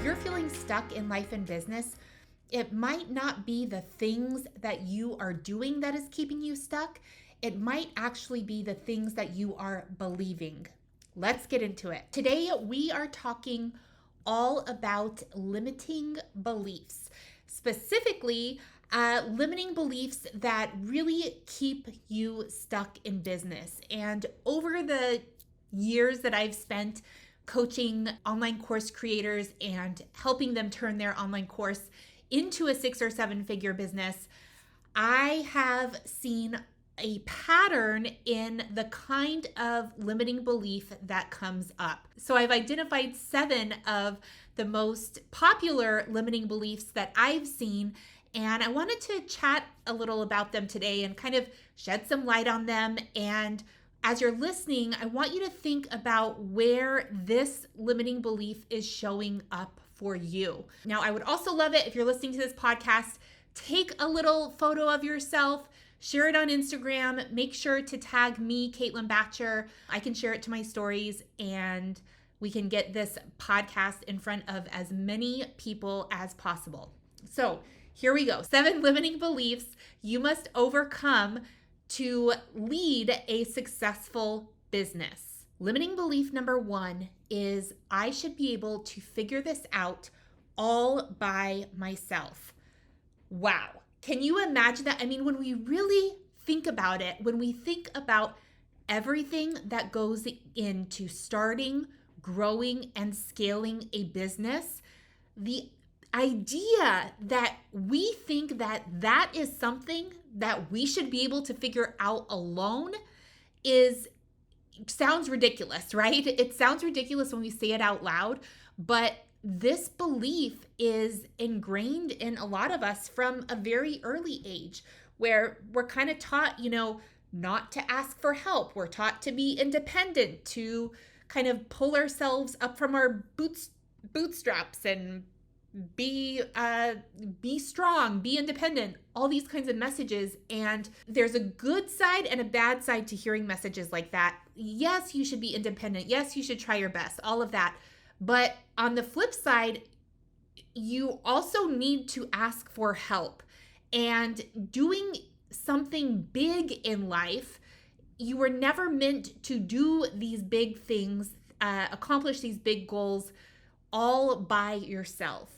you're feeling stuck in life and business, it might not be the things that you are doing that is keeping you stuck. It might actually be the things that you are believing. Let's get into it. Today, we are talking all about limiting beliefs, specifically limiting beliefs that really keep you stuck in business. And over the years that I've spent coaching online course creators and helping them turn their online course into a 6 or 7 figure business, I have seen a pattern in the kind of limiting belief that comes up. So I've identified 7 of the most popular limiting beliefs that I've seen, and I wanted to chat a little about them today and kind of shed some light on them. And as you're listening, I want you to think about where this limiting belief is showing up for you. Now, I would also love it if you're listening to this podcast, take a little photo of yourself, share it on Instagram, make sure to tag me, Caitlin Batcher. I can share it to my stories and we can get this podcast in front of as many people as possible. So here we go. 7 limiting beliefs you must overcome to lead a successful business. Limiting belief number 1 is I should be able to figure this out all by myself. Wow. Can you imagine that? I mean, when we really think about it, when we think about everything that goes into starting, growing, and scaling a business, the idea that we think that that is something that we should be able to figure out alone sounds ridiculous, right? It sounds ridiculous when we say it out loud, but this belief is ingrained in a lot of us from a very early age, where we're kind of taught, not to ask for help. We're taught to be independent, to kind of pull ourselves up from our bootstraps and be strong, be independent, all these kinds of messages. And there's a good side and a bad side to hearing messages like that. Yes, you should be independent. Yes, you should try your best, all of that. But on the flip side, you also need to ask for help. And doing something big in life, you were never meant to do these big things, accomplish these big goals all by yourself.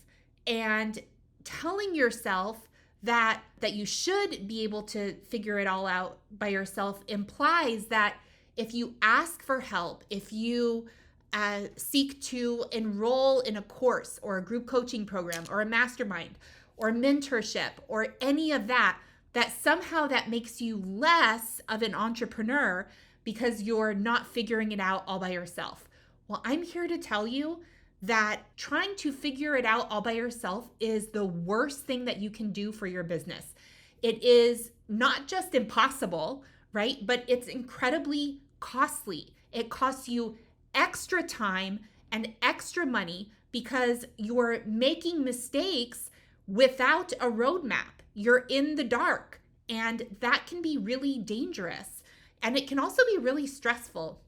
And telling yourself that you should be able to figure it all out by yourself implies that if you ask for help, if you seek to enroll in a course or a group coaching program or a mastermind or mentorship or any of that, that somehow that makes you less of an entrepreneur because you're not figuring it out all by yourself. Well, I'm here to tell you that trying to figure it out all by yourself is the worst thing that you can do for your business. It is not just impossible, right? But it's incredibly costly. It costs you extra time and extra money because you're making mistakes without a roadmap. You're in the dark, and that can be really dangerous. And it can also be really stressful.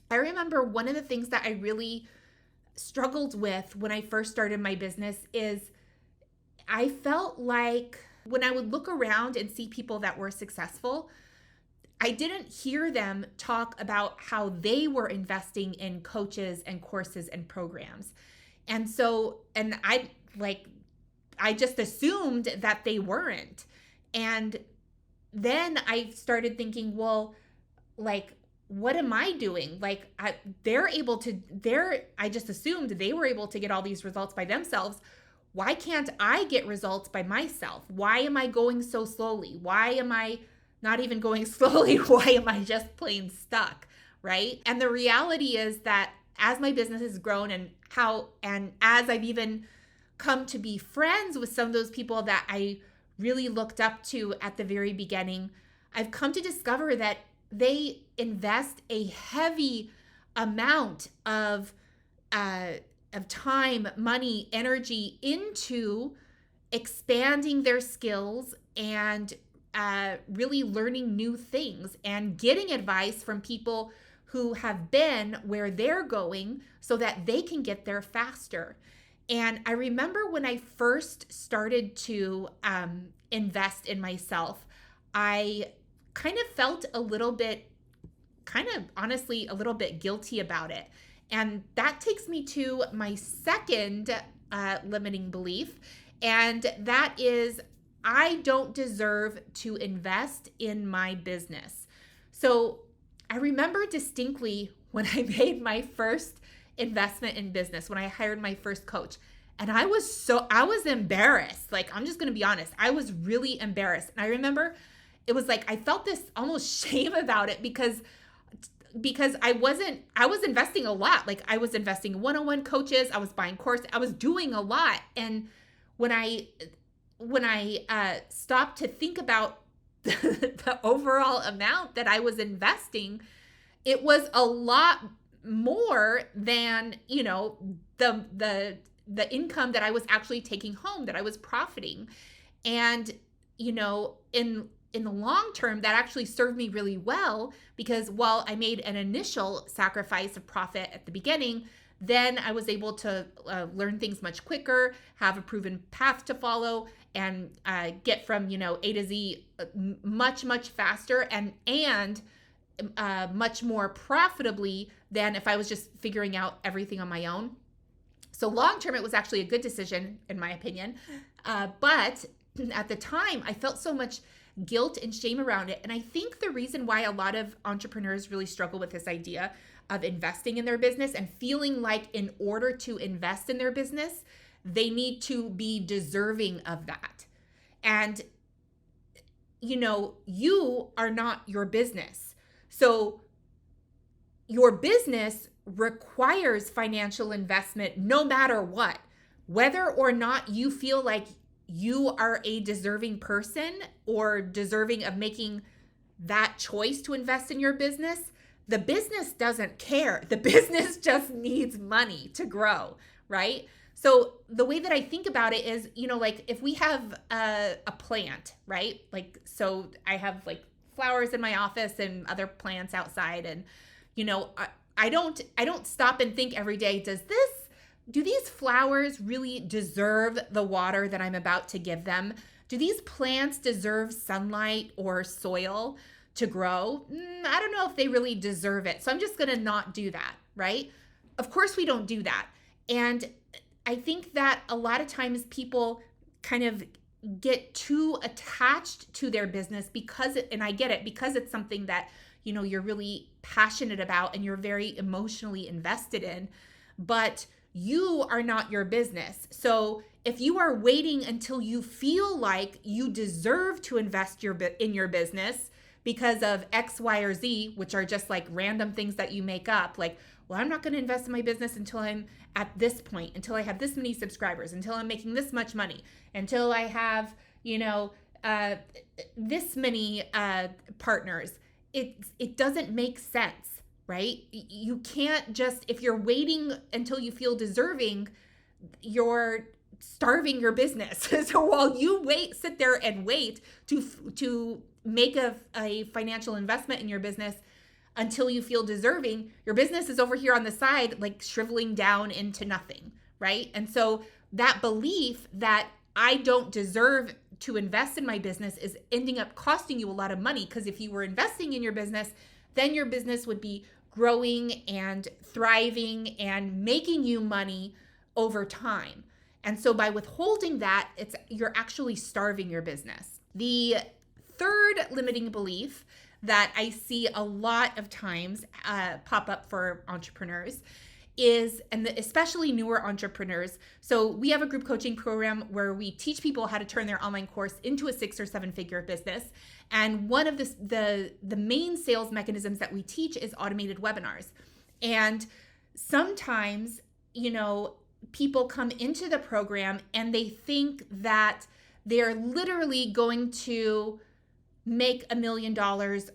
I remember one of the things that I really struggled with when I first started my business is I felt like when I would look around and see people that were successful, I didn't hear them talk about how they were investing in coaches and courses and programs. And I just assumed that they weren't. And then I started thinking, well, what am I doing? I just assumed they were able to get all these results by themselves. Why can't I get results by myself? Why am I going so slowly? Why am I not even going slowly? Why am I just plain stuck, right? And the reality is that as my business has grown and as I've even come to be friends with some of those people that I really looked up to at the very beginning, I've come to discover that they invest a heavy amount of time, money, energy into expanding their skills and really learning new things and getting advice from people who have been where they're going so that they can get there faster. And I remember when I first started to invest in myself, I kind of felt a little bit, kind of honestly, a little bit guilty about it. And that takes me to my second limiting belief. And that is, I don't deserve to invest in my business. So I remember distinctly when I made my first investment in business, when I hired my first coach. And I was embarrassed. Like, I'm just going to be honest. I was really embarrassed. And I remember it was like, I felt this almost shame about it because I was investing a lot. Like, I was investing in one-on-one coaches, I was buying courses, I was doing a lot. And when I stopped to think about the overall amount that I was investing, it was a lot more than, the income that I was actually taking home, that I was profiting. And, in the long term, that actually served me really well, because while I made an initial sacrifice of profit at the beginning, then I was able to learn things much quicker, have a proven path to follow, and get from, A to Z much, much faster and much more profitably than if I was just figuring out everything on my own. So long term, it was actually a good decision, in my opinion. But at the time, I felt so much guilt and shame around it. And I think the reason why a lot of entrepreneurs really struggle with this idea of investing in their business and feeling like in order to invest in their business, they need to be deserving of that. And, you are not your business. So your business requires financial investment no matter what, whether or not you feel like you are a deserving person or deserving of making that choice to invest in your business. The business doesn't care. The business just needs money to grow, right? So the way that I think about it is, like if we have a plant, right? Like, so I have like flowers in my office and other plants outside, and I don't stop and think every day, do these flowers really deserve the water that I'm about to give them? Do these plants deserve sunlight or soil to grow? I don't know if they really deserve it. So I'm just going to not do that, right? Of course we don't do that. And I think that a lot of times people kind of get too attached to their business and I get it, because it's something that, you're really passionate about and you're very emotionally invested in, but you are not your business. So if you are waiting until you feel like you deserve to invest in your business because of X, Y, or Z, which are just like random things that you make up, like, well, I'm not going to invest in my business until I'm at this point, until I have this many subscribers, until I'm making this much money, until I have, this many partners. It doesn't make sense, right? You can't just, if you're waiting until you feel deserving, you're starving your business. So while you sit there and wait to make a financial investment in your business until you feel deserving, your business is over here on the side, like shriveling down into nothing, right? And so that belief that I don't deserve to invest in my business is ending up costing you a lot of money, because if you were investing in your business, then your business would be growing and thriving and making you money over time. And so by withholding that, you're actually starving your business. The third limiting belief that I see a lot of times pop up for entrepreneurs is, and especially newer entrepreneurs. So we have a group coaching program where we teach people how to turn their online course into a 6 or 7 figure business. And one of the main sales mechanisms that we teach is automated webinars. And sometimes, people come into the program and they think that they're literally going to make $1 million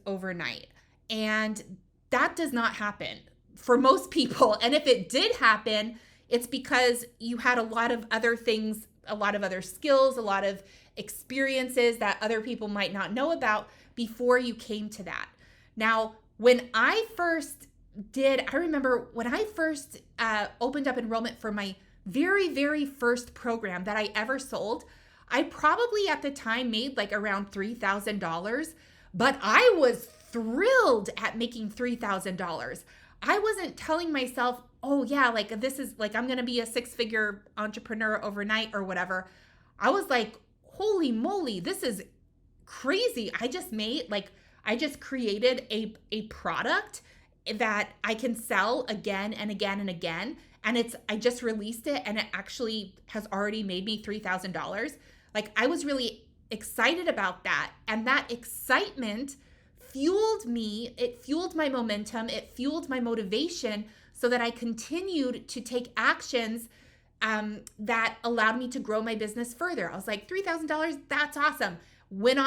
overnight. And that does not happen for most people. And if it did happen, it's because you had a lot of other things, a lot of other skills, a lot of experiences that other people might not know about before you came to that. Now, when I remember when I first opened up enrollment for my very, very first program that I ever sold, I probably at the time made like around $3,000, but I was thrilled at making $3,000. I wasn't telling myself, oh yeah, like this is like, I'm going to be a 6-figure entrepreneur overnight or whatever. I was like, holy moly, this is crazy. I just created a product that I can sell again and again and again. And I just released it and it actually has already made me $3,000. Like, I was really excited about that. And that excitement fueled me. It fueled my momentum. It fueled my motivation so that I continued to take actions that allowed me to grow my business further. I was like, $3,000, that's awesome. Went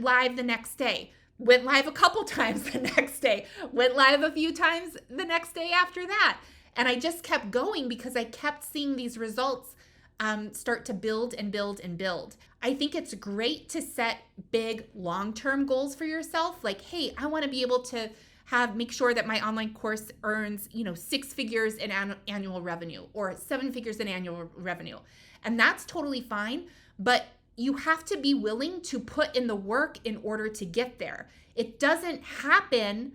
live the next day. Went live a couple times the next day. Went live a few times the next day after that. And I just kept going because I kept seeing these results start to build and build and build. I think it's great to set big long-term goals for yourself. Like, hey, I want to be able to make sure that my online course earns, 6 figures in annual revenue or 7 figures in annual revenue. And that's totally fine. But you have to be willing to put in the work in order to get there. It doesn't happen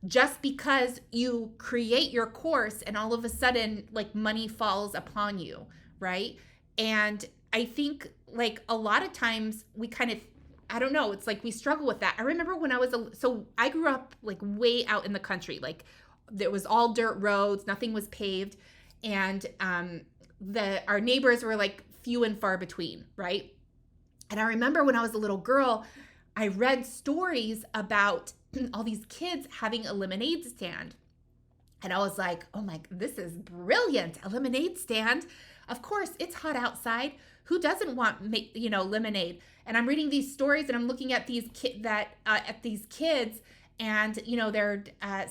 just because you create your course and all of a sudden like money falls upon you, right? And I think like a lot of times we kind of, I don't know, it's like we struggle with that. I remember when so I grew up like way out in the country, like there was all dirt roads, nothing was paved. And our neighbors were like few and far between, right? And I remember when I was a little girl, I read stories about all these kids having a lemonade stand. And I was like, oh my, this is brilliant. A lemonade stand. Of course, it's hot outside. Who doesn't want, lemonade? And I'm reading these stories and I'm looking at these kids and, they're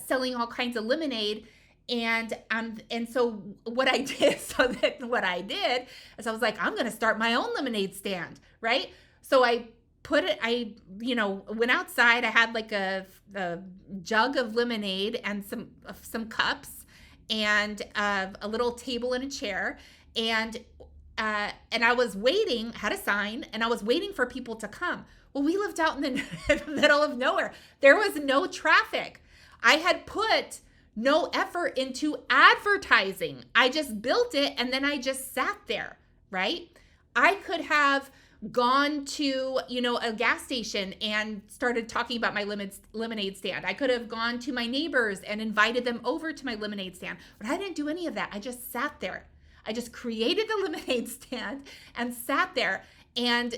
selling all kinds of lemonade. And so what I did is I was like, I'm going to start my own lemonade stand, right? So I went outside. I had like a jug of lemonade and some cups and a little table and a chair. And I was waiting, had a sign, and I was waiting for people to come. Well, we lived out in the middle of nowhere. There was no traffic. I had put no effort into advertising. I just built it and then I just sat there, right? I could have gone to, a gas station and started talking about my lemonade stand. I could have gone to my neighbors and invited them over to my lemonade stand, but I didn't do any of that. I just sat there. I just created the lemonade stand and sat there. And,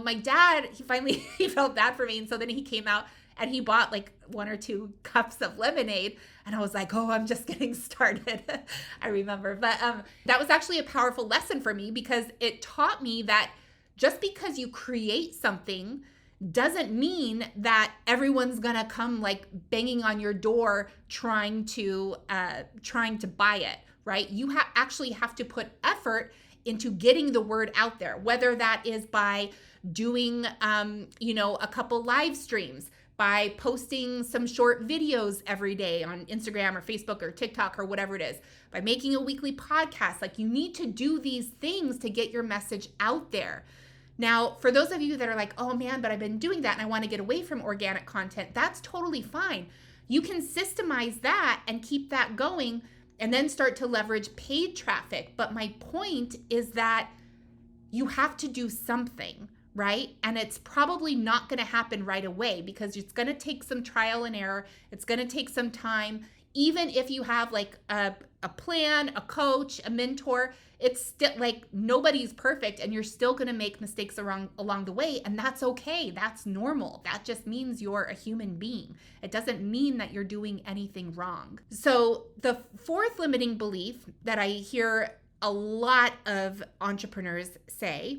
my dad, he felt bad for me. And so then he came out and he bought like 1 or 2 cups of lemonade. And I was like, oh, I'm just getting started. I remember. But that was actually a powerful lesson for me because it taught me that just because you create something doesn't mean that everyone's going to come like banging on your door trying to buy it, right? You actually have to put effort into getting the word out there, whether that is by doing, a couple live streams, by posting some short videos every day on Instagram or Facebook or TikTok or whatever it is, by making a weekly podcast. Like, you need to do these things to get your message out there. Now, for those of you that are like, oh man, but I've been doing that and I want to get away from organic content, that's totally fine. You can systemize that and keep that going and then start to leverage paid traffic. But my point is that you have to do something, right? And it's probably not going to happen right away because it's going to take some trial and error. It's going to take some time. Even if you have like a plan, a coach, a mentor, it's still like nobody's perfect and you're still going to make mistakes along the way. And that's okay. That's normal. That just means you're a human being. It doesn't mean that you're doing anything wrong. So the fourth limiting belief that I hear a lot of entrepreneurs say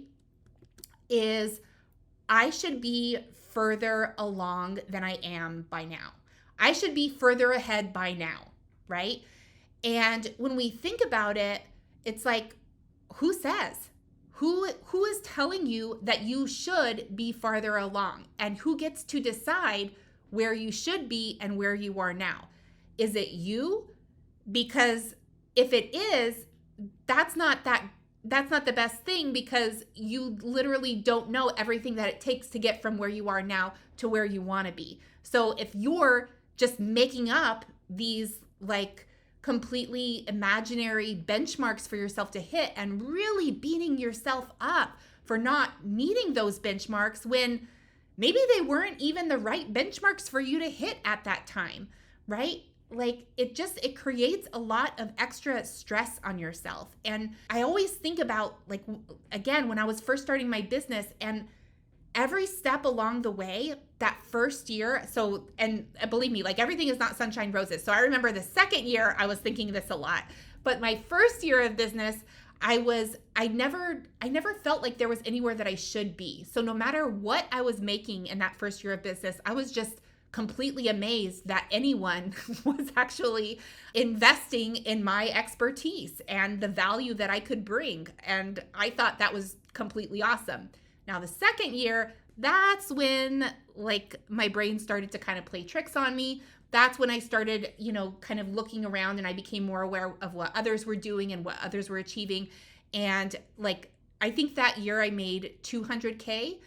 is, I should be further along than I am by now. I should be further ahead by now, right? And when we think about it, it's like, who says? Who is telling you that you should be farther along? And who gets to decide where you should be and where you are now? Is it you? Because if it is, that's not that that's not the best thing, because you literally don't know everything that it takes to get from where you are now to where you want to be. So if you're just making up these like completely imaginary benchmarks for yourself to hit and really beating yourself up for not meeting those benchmarks when maybe they weren't even the right benchmarks for you to hit at that time, right? Like it creates a lot of extra stress on yourself. And I always think about, like, again, when I was first starting my business, and every step along the way, that first year, so, and believe me, like, everything is not sunshine roses. So I remember the second year I was thinking this a lot, but my first year of business, I never felt like there was anywhere that I should be. So no matter what I was making in that first year of business, I was just completely amazed that anyone was actually investing in my expertise and the value that I could bring. And I thought that was completely awesome. Now, the second year, that's when like my brain started to kind of play tricks on me. That's when I started, kind of looking around, and I became more aware of what others were doing and what others were achieving. And like, I think that year I made 200K.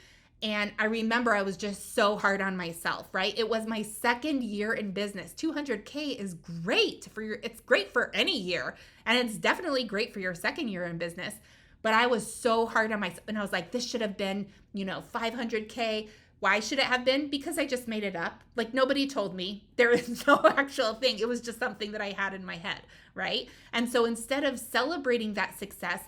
And I remember I was just so hard on myself, right? It was my second year in business. 200K is great it's great for any year. And it's definitely great for your second year in business. But I was so hard on myself, and I was like, this should have been, 500K. Why should it have been? Because I just made it up. Like, nobody told me. There is no actual thing. It was just something that I had in my head, right? And so instead of celebrating that success,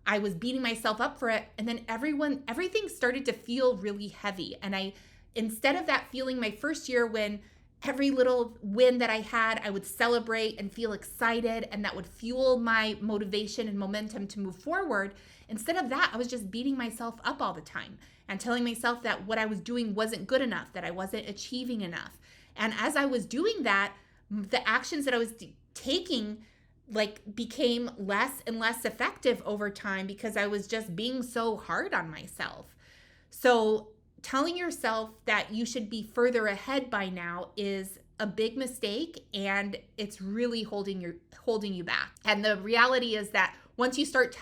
I was beating myself up for it. And then everything started to feel really heavy. And instead of that feeling my first year, when every little win that I had, I would celebrate and feel excited, and that would fuel my motivation and momentum to move forward. Instead of that, I was just beating myself up all the time and telling myself that what I was doing wasn't good enough, that I wasn't achieving enough. And as I was doing that, the actions that I was taking became less and less effective over time, because I was just being so hard on myself. So telling yourself that you should be further ahead by now is a big mistake, and it's really holding you back. And the reality is that once you start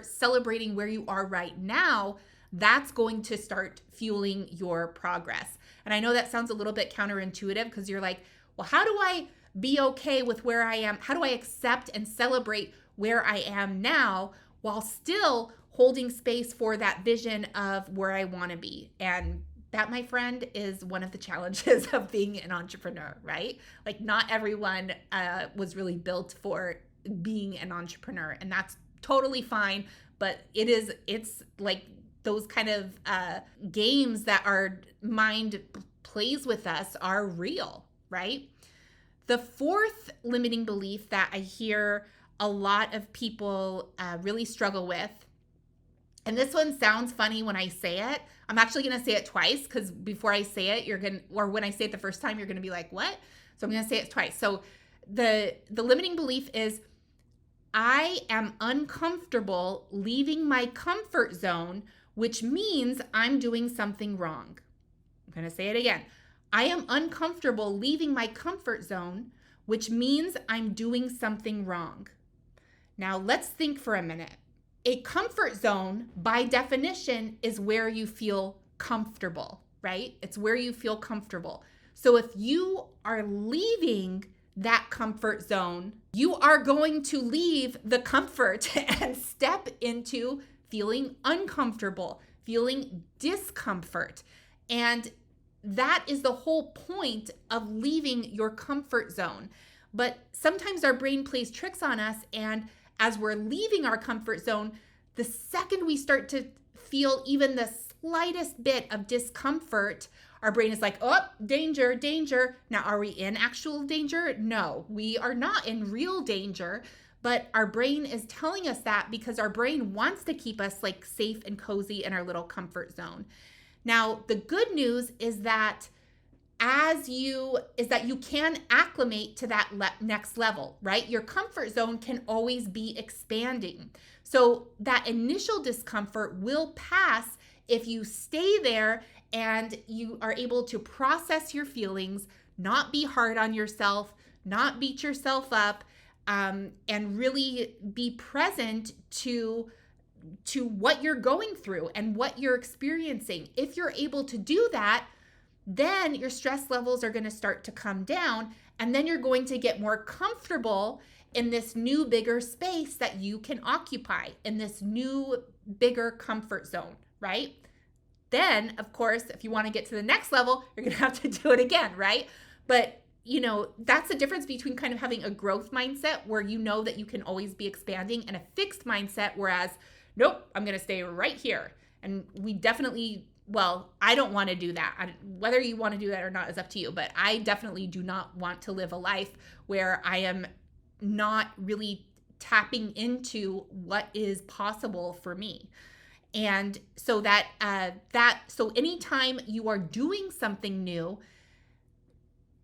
celebrating where you are right now, that's going to start fueling your progress. And I know that sounds a little bit counterintuitive, because you're like, well, how do I be okay with where I am? How do I accept and celebrate where I am now while still holding space for that vision of where I want to be? And that, my friend, is one of the challenges of being an entrepreneur, right? Like, not everyone was really built for being an entrepreneur, and that's totally fine. But it's like those kind of games that our mind plays with us are real, right? The fourth limiting belief that I hear a lot of people really struggle with, and this one sounds funny when I say it. I'm actually going to say it twice, because before I say it, when I say it the first time, you're going to be like, what? So I'm going to say it twice. So the limiting belief is, I am uncomfortable leaving my comfort zone, which means I'm doing something wrong. I'm going to say it again. I am uncomfortable leaving my comfort zone, which means I'm doing something wrong. Now, let's think for a minute. A comfort zone, by definition, is where you feel comfortable, right? It's where you feel comfortable. So if you are leaving that comfort zone, you are going to leave the comfort and step into feeling uncomfortable, feeling discomfort. And that is the whole point of leaving your comfort zone. But sometimes our brain plays tricks on us, and as we're leaving our comfort zone, the second we start to feel even the slightest bit of discomfort, our brain is like, oh, danger, danger. Now, are we in actual danger? No, we are not in real danger, but our brain is telling us that because our brain wants to keep us like safe and cozy in our little comfort zone. Now, the good news is that you can acclimate to that next level, right? Your comfort zone can always be expanding. So that initial discomfort will pass if you stay there and you are able to process your feelings, not be hard on yourself, not beat yourself up, and really be present to what you're going through and what you're experiencing. If you're able to do that, then your stress levels are going to start to come down, and then you're going to get more comfortable in this new, bigger space that you can occupy, in this new, bigger comfort zone, right? Then, of course, if you want to get to the next level, you're going to have to do it again, right? But that's the difference between kind of having a growth mindset where you know that you can always be expanding, and a fixed mindset, whereas, nope, I'm going to stay right here. And we definitely, well, I don't want to do that. Whether you want to do that or not is up to you, but I definitely do not want to live a life where I am not really tapping into what is possible for me. And so so anytime you are doing something new,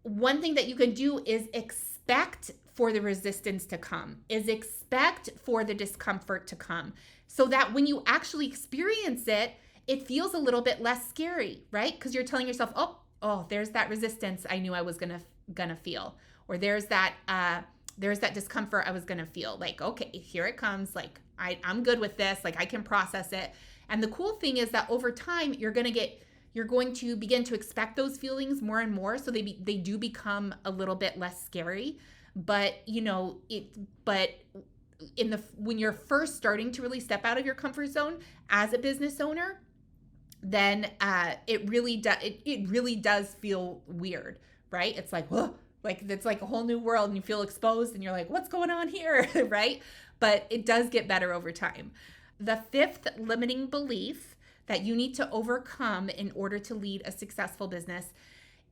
one thing that you can do is expect for the resistance to come, is expect for the discomfort to come, so that when you actually experience it, it feels a little bit less scary, right? Because you're telling yourself, oh, there's that resistance I knew I was gonna feel, or there's that discomfort I was gonna feel. Like, okay, here it comes. Like, I'm good with this. Like, I can process it. And the cool thing is that over time, you're going to begin to expect those feelings more and more, so they do become a little bit less scary. But when you're first starting to really step out of your comfort zone as a business owner, then it really does feel weird, right? It's like, whoa, like it's like a whole new world, and you feel exposed, and you're like, what's going on here, right? But it does get better over time. The fifth limiting belief that you need to overcome in order to lead a successful business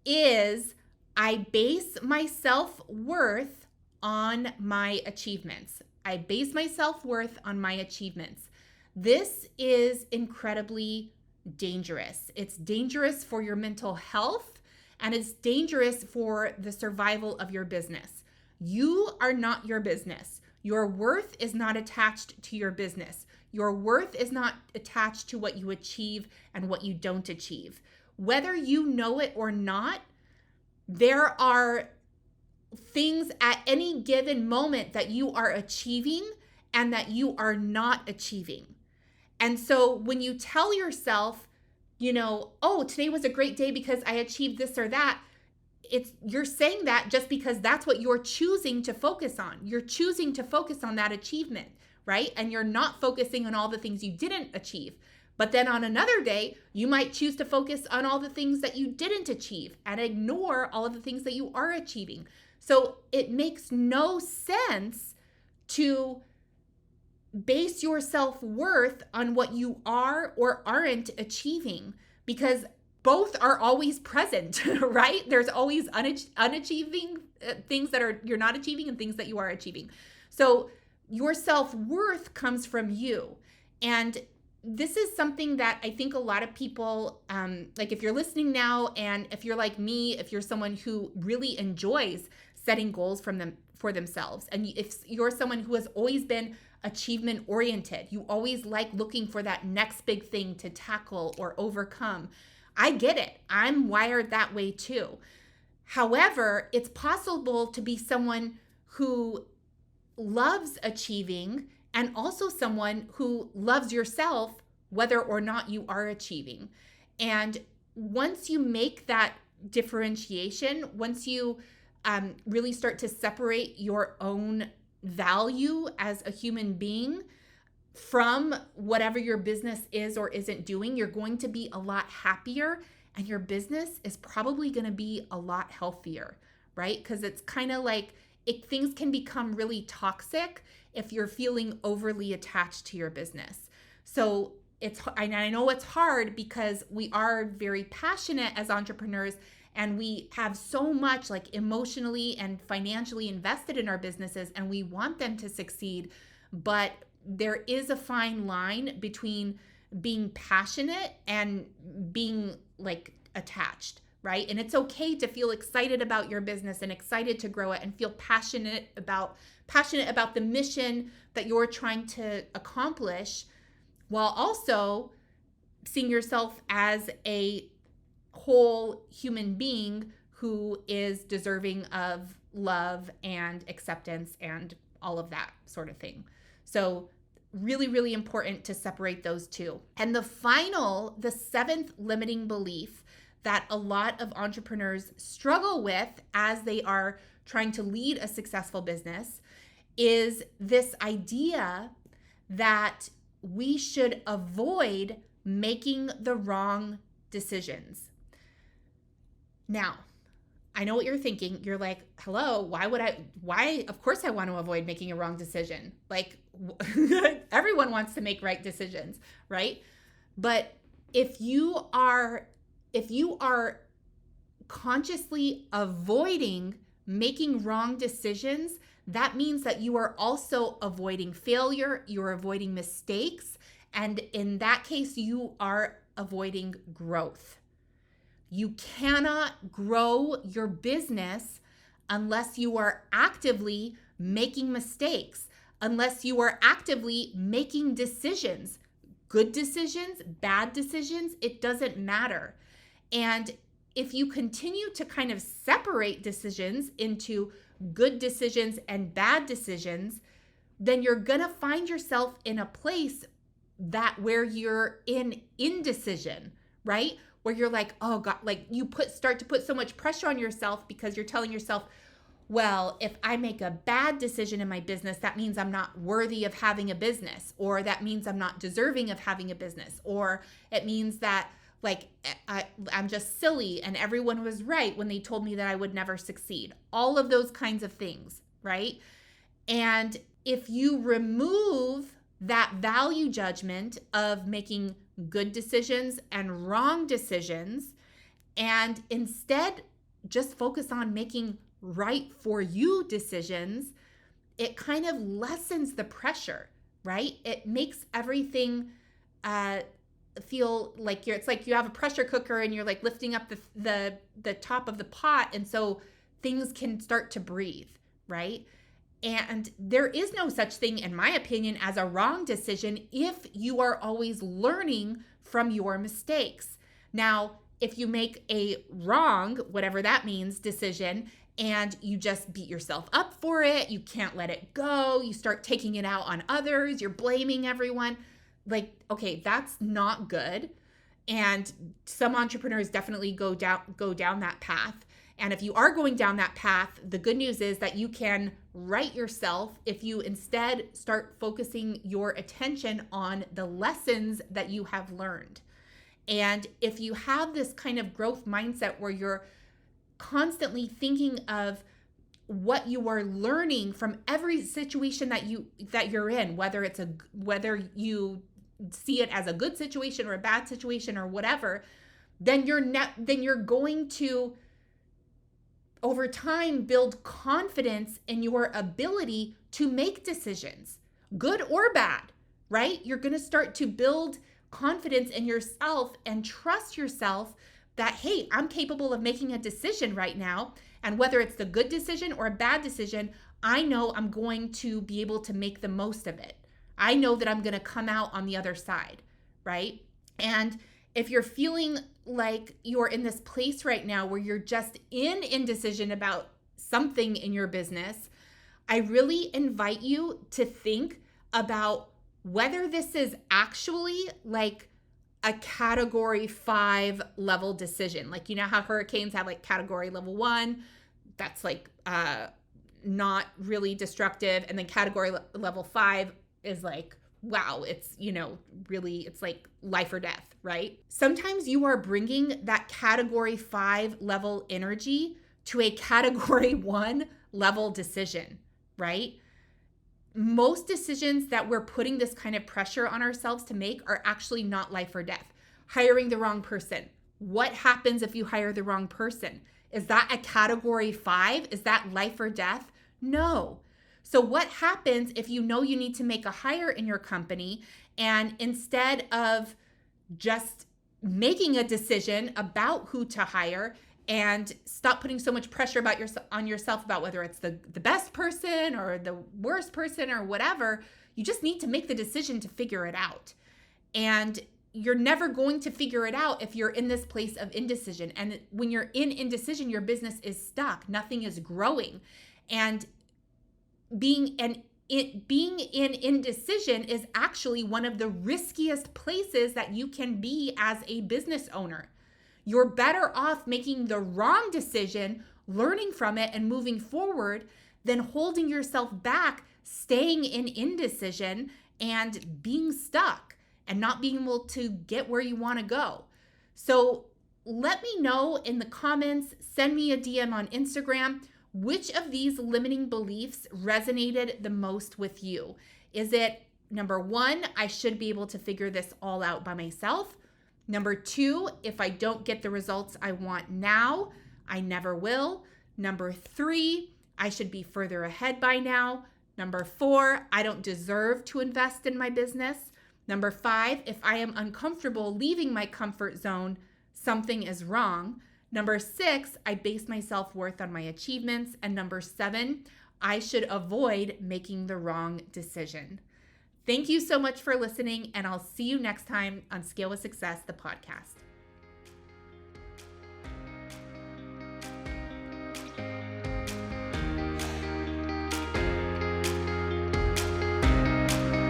is, I base my self-worth on my achievements. I base my self-worth on my achievements. This is incredibly dangerous. It's dangerous for your mental health, and it's dangerous for the survival of your business. You are not your business. Your worth is not attached to your business. Your worth is not attached to what you achieve and what you don't achieve. Whether you know it or not, there are things at any given moment that you are achieving and that you are not achieving. And so when you tell yourself, oh, today was a great day because I achieved this or that, you're saying that just because that's what you're choosing to focus on. You're choosing to focus on that achievement, right? And you're not focusing on all the things you didn't achieve. But then on another day, you might choose to focus on all the things that you didn't achieve and ignore all of the things that you are achieving. So it makes no sense to base your self-worth on what you are or aren't achieving, because both are always present, right? There's always unachieving things that you're not achieving and things that you are achieving. So your self-worth comes from you. And this is something that I think a lot of people, like if you're listening now, and if you're like me, if you're someone who really enjoys setting goals for themselves, and if you're someone who has always been achievement oriented, you always like looking for that next big thing to tackle or overcome, I get it. I'm wired that way too. However, it's possible to be someone who loves achieving and also someone who loves yourself, whether or not you are achieving. And once you make that differentiation, once you really start to separate your own value as a human being from whatever your business is or isn't doing, you're going to be a lot happier, and your business is probably going to be a lot healthier, right? Because it's kind of like things can become really toxic if you're feeling overly attached to your business. So I know it's hard because we are very passionate as entrepreneurs, and we have so much like emotionally and financially invested in our businesses, and we want them to succeed. But there is a fine line between being passionate and being like attached, right? And it's okay to feel excited about your business and excited to grow it and feel passionate about the mission that you're trying to accomplish, while also seeing yourself as a whole human being who is deserving of love and acceptance and all of that sort of thing. So really, really important to separate those two. And the seventh limiting belief that a lot of entrepreneurs struggle with as they are trying to lead a successful business is this idea that we should avoid making the wrong decisions. Now, I know what you're thinking. You're like, hello, why? Of course I want to avoid making a wrong decision. Like everyone wants to make right decisions, right? But if you are consciously avoiding making wrong decisions, that means that you are also avoiding failure, you're avoiding mistakes, and in that case, you are avoiding growth. You cannot grow your business unless you are actively making mistakes, unless you are actively making decisions, good decisions, bad decisions, it doesn't matter. And if you continue to kind of separate decisions into good decisions and bad decisions, then you're going to find yourself in a place where you're in indecision, right? Where you're like, oh God, like you start to put so much pressure on yourself because you're telling yourself, well, if I make a bad decision in my business, that means I'm not worthy of having a business, or that means I'm not deserving of having a business, or it means that like I'm just silly and everyone was right when they told me that I would never succeed. All of those kinds of things, right? And if you remove that value judgment of making good decisions and wrong decisions, and instead just focus on making right for you decisions, it kind of lessens the pressure, right? It makes everything feel like it's like you have a pressure cooker and you're like lifting up the top of the pot, and so things can start to breathe, right? And there is no such thing, in my opinion, as a wrong decision if you are always learning from your mistakes. Now, if you make a wrong, whatever that means, decision, and you just beat yourself up for it, you can't let it go, you start taking it out on others, you're blaming everyone, like, okay, that's not good. And some entrepreneurs definitely go down that path. And if you are going down that path, the good news is that you can right yourself if you instead start focusing your attention on the lessons that you have learned. And if you have this kind of growth mindset where you're constantly thinking of what you are learning from every situation that you're in, whether you see it as a good situation or a bad situation or whatever, then you're going to over time build confidence in your ability to make decisions, good or bad, right? You're going to start to build confidence in yourself and trust yourself that, hey, I'm capable of making a decision right now. And whether it's the good decision or a bad decision, I know I'm going to be able to make the most of it. I know that I'm going to come out on the other side, right? And if you're feeling like you're in this place right now where you're just in indecision about something in your business, I really invite you to think about whether this is actually like a category 5 level decision. Like, you know how hurricanes have like category level 1, that's like not really destructive. And then category level 5 is like, wow, it's, really, it's like life or death, right? Sometimes you are bringing that category 5 level energy to a category 1 level decision, right? Most decisions that we're putting this kind of pressure on ourselves to make are actually not life or death. Hiring the wrong person. What happens if you hire the wrong person? Is that a category 5? Is that life or death? No. So what happens if you know you need to make a hire in your company, and instead of just making a decision about who to hire and stop putting so much pressure on yourself about whether it's the best person or the worst person or whatever, you just need to make the decision to figure it out. And you're never going to figure it out if you're in this place of indecision. And when you're in indecision, your business is stuck. Nothing is growing. And being in indecision is actually one of the riskiest places that you can be as a business owner. You're better off making the wrong decision, learning from it, and moving forward than holding yourself back, staying in indecision and being stuck and not being able to get where you want to go. So let me know in the comments, send me a DM on Instagram, which of these limiting beliefs resonated the most with you. Is it number 1, I should be able to figure this all out by myself? Number 2, if I don't get the results I want now, I never will. Number 3, I should be further ahead by now. Number 4, I don't deserve to invest in my business. Number 5, if I am uncomfortable leaving my comfort zone, something is wrong. Number 6, I base my self-worth on my achievements. And number 7, I should avoid making the wrong decision. Thank you so much for listening, and I'll see you next time on Scale with Success, the podcast.